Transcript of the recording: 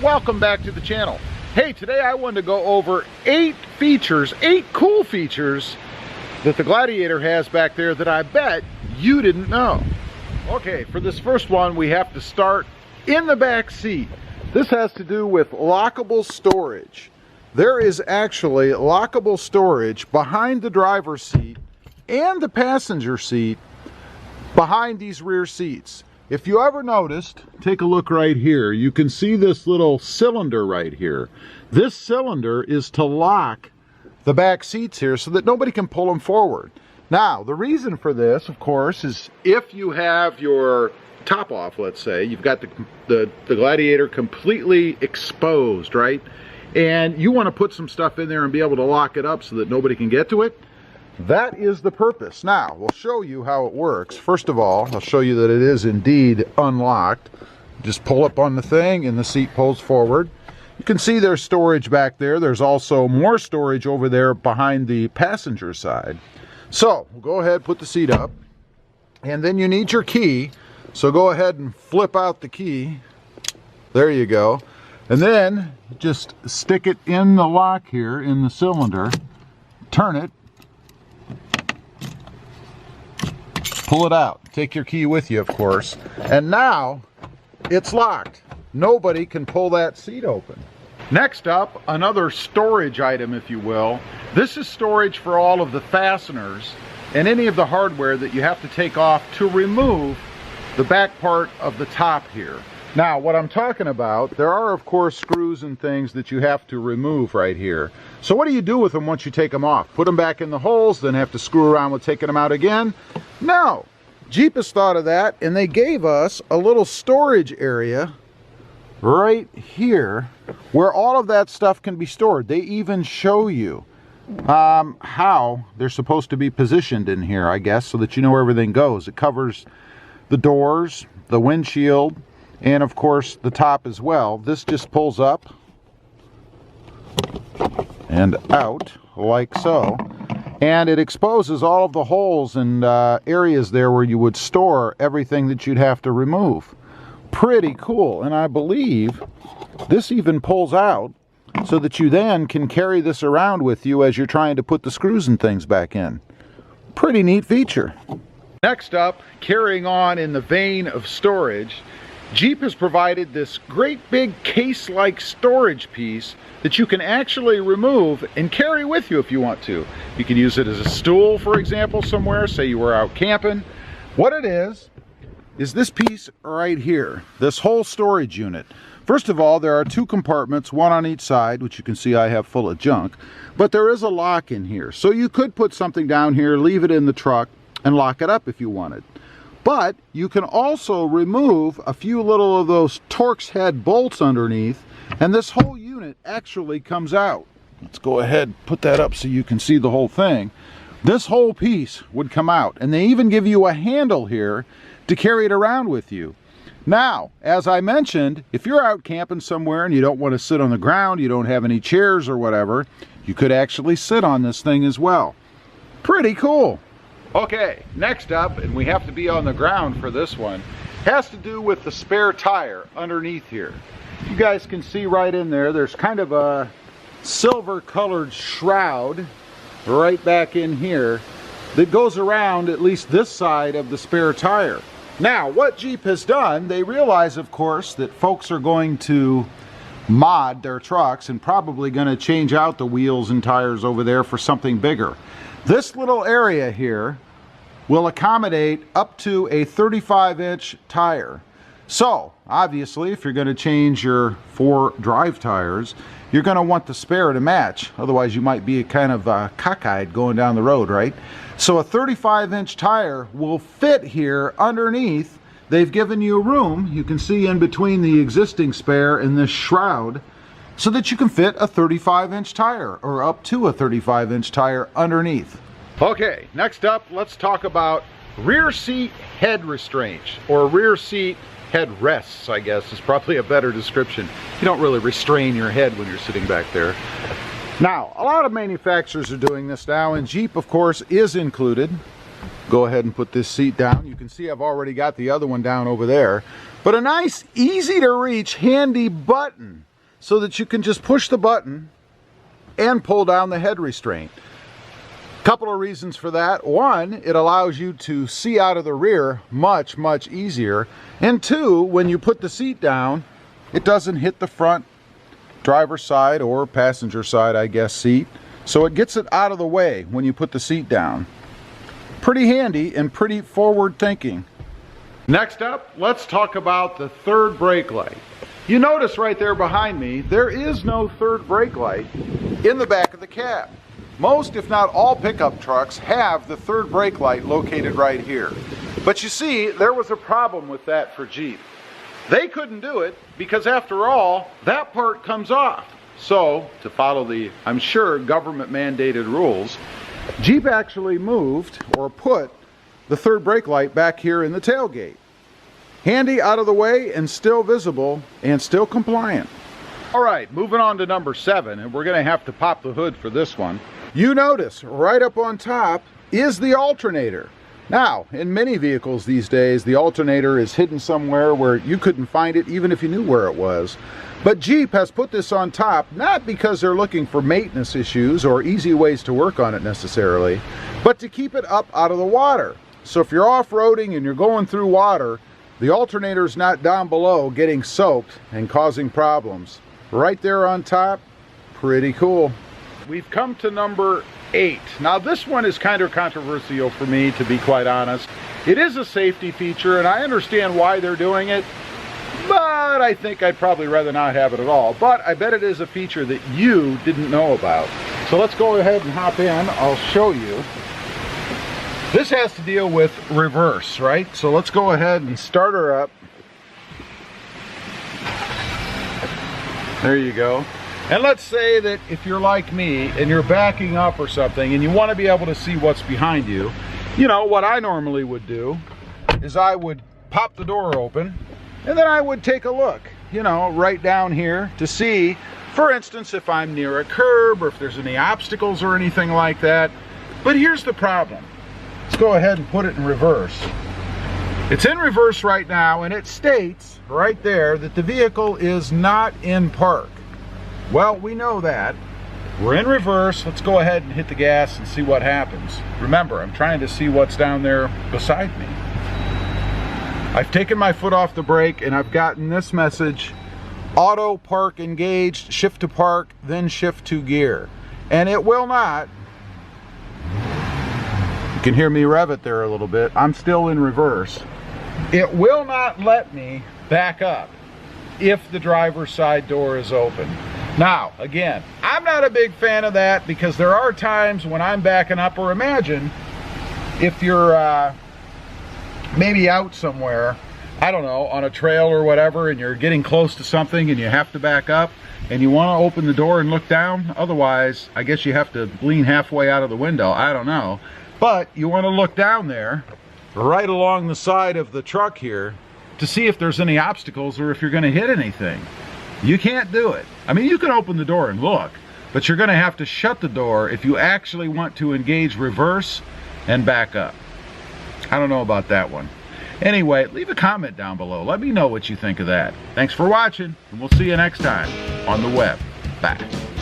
welcome back to the channel. Hey, today I wanted to go over 8 cool features that the Gladiator has back there that I bet you didn't know. Okay, for this first one we have to start in the back seat. This has to do with lockable storage. There is actually lockable storage behind the driver's seat and the passenger seat behind these rear seats. If you ever noticed, take a look right here. You can see this little cylinder right here. This cylinder is to lock the back seats here so that nobody can pull them forward. Now, the reason for this, of course, is if you have your top off, let's say, you've got the Gladiator completely exposed, right? And you want to put some stuff in there and be able to lock it up so that nobody can get to it. That is the purpose. Now, we'll show you how it works. First of all, I'll show you that it is indeed unlocked. Just pull up on the thing and the seat pulls forward. You can see there's storage back there. There's also more storage over there behind the passenger side. So, we'll go ahead, put the seat up, and then you need your key. So go ahead and flip out the key. There you go. And then just stick it in the lock here in the cylinder. Turn it. Pull it out. Take your key with you, of course. And now it's locked. Nobody can pull that seat open. Next up, another storage item, if you will. This is storage for all of the fasteners and any of the hardware that you have to take off to remove the back part of the top here. Now, what I'm talking about, there are, of course, screws and things that you have to remove right here. So what do you do with them once you take them off? Put them back in the holes, then have to screw around with taking them out again? No. Jeep has thought of that, and they gave us a little storage area right here where all of that stuff can be stored. They even show you how they're supposed to be positioned in here, I guess, so that you know where everything goes. It covers the doors, the windshield, and of course the top as well. This just pulls up and out like so, and it exposes all of the holes and areas there where you would store everything that you'd have to remove. Pretty cool. And I believe this even pulls out so that you then can carry this around with you as you're trying to put the screws and things back in. Pretty neat feature. Next up, carrying on in the vein of storage, Jeep has provided this great big case-like storage piece that you can actually remove and carry with you if you want to. You can use it as a stool, for example, somewhere, say you were out camping. What it is this piece right here, this whole storage unit. First of all, there are 2 compartments, one on each side, which you can see I have full of junk, but there is a lock in here. So you could put something down here, leave it in the truck, and lock it up if you wanted. But you can also remove a few little of those Torx head bolts underneath, and this whole unit actually comes out. Let's go ahead and put that up so you can see the whole thing. This whole piece would come out, and they even give you a handle here to carry it around with you. Now, as I mentioned, if you're out camping somewhere and you don't want to sit on the ground, you don't have any chairs or whatever, you could actually sit on this thing as well. Pretty cool. Okay, next up, and we have to be on the ground for this one, has to do with the spare tire underneath here. You guys can see right in there, there's kind of a silver colored shroud right back in here that goes around at least this side of the spare tire. Now, what Jeep has done, they realize, of course, that folks are going to mod their trucks and probably going to change out the wheels and tires over there for something bigger. This little area here will accommodate up to a 35-inch tire. So, obviously, if you're going to change your 4 drive tires, you're going to want the spare to match. Otherwise, you might be kind of cockeyed going down the road, right? So a 35-inch tire will fit here underneath. They've given you room, you can see in between the existing spare and this shroud, so that you can fit a 35-inch tire, or up to a 35-inch tire underneath. Okay, next up, let's talk about rear seat head restraints, or rear seat head rests, I guess is probably a better description. You don't really restrain your head when you're sitting back there. Now, a lot of manufacturers are doing this now, and Jeep, of course, is included. Go ahead and put this seat down. You can see I've already got the other one down over there. But a nice, easy to reach, handy button so that you can just push the button and pull down the head restraint. Couple of reasons for that. One, it allows you to see out of the rear much easier. And two, when you put the seat down, it doesn't hit the front driver's side or passenger side, I guess, seat. So it gets it out of the way when you put the seat down. Pretty handy and pretty forward thinking. Next up, let's talk about the third brake light. You notice right there behind me, there is no third brake light in the back of the cab. Most, if not all, pickup trucks have the third brake light located right here. But you see, there was a problem with that for Jeep. They couldn't do it because, after all, that part comes off. So, to follow the, I'm sure, government mandated rules, Jeep actually moved or put the third brake light back here in the tailgate. Handy, out of the way, and still visible and still compliant. All right, moving on to number 7, and we're going to have to pop the hood for this one. You notice right up on top is the alternator. Now, in many vehicles these days, the alternator is hidden somewhere where you couldn't find it even if you knew where it was. But Jeep has put this on top, not because they're looking for maintenance issues or easy ways to work on it necessarily, but to keep it up out of the water. So if you're off-roading and you're going through water, the alternator's not down below getting soaked and causing problems. Right there on top, pretty cool. We've come to number 8. Now this one is kind of controversial for me, to be quite honest. It is a safety feature and I understand why they're doing it, but I think I'd probably rather not have it at all. But I bet it is a feature that you didn't know about. So let's go ahead and hop in. I'll show you. This has to deal with reverse, right? So let's go ahead and start her up. There you go. And let's say that if you're like me and you're backing up or something and you want to be able to see what's behind you, you know, what I normally would do is I would pop the door open and then I would take a look, you know, right down here to see, for instance, if I'm near a curb or if there's any obstacles or anything like that. But here's the problem. Let's go ahead and put it in reverse. It's in reverse right now and it states right there that the vehicle is not in park. Well, we know that. We're in reverse. Let's go ahead and hit the gas and see what happens. Remember, I'm trying to see what's down there beside me. I've taken my foot off the brake and I've gotten this message: auto park engaged, shift to park, then shift to gear. And it will not. You can hear me rev it there a little bit. I'm still in reverse. It will not let me back up if the driver's side door is open. Now, again, I'm not a big fan of that because there are times when I'm backing up, or imagine if you're maybe out somewhere, I don't know, on a trail or whatever, and you're getting close to something and you have to back up and you want to open the door and look down. Otherwise, I guess you have to lean halfway out of the window. I don't know. But you want to look down there right along the side of the truck here to see if there's any obstacles or if you're going to hit anything. You can't do it. I mean, you can open the door and look, but you're going to have to shut the door if you actually want to engage reverse and back up. I don't know about that one. Anyway, leave a comment down below. Let me know what you think of that. Thanks for watching, and we'll see you next time on the web. Bye.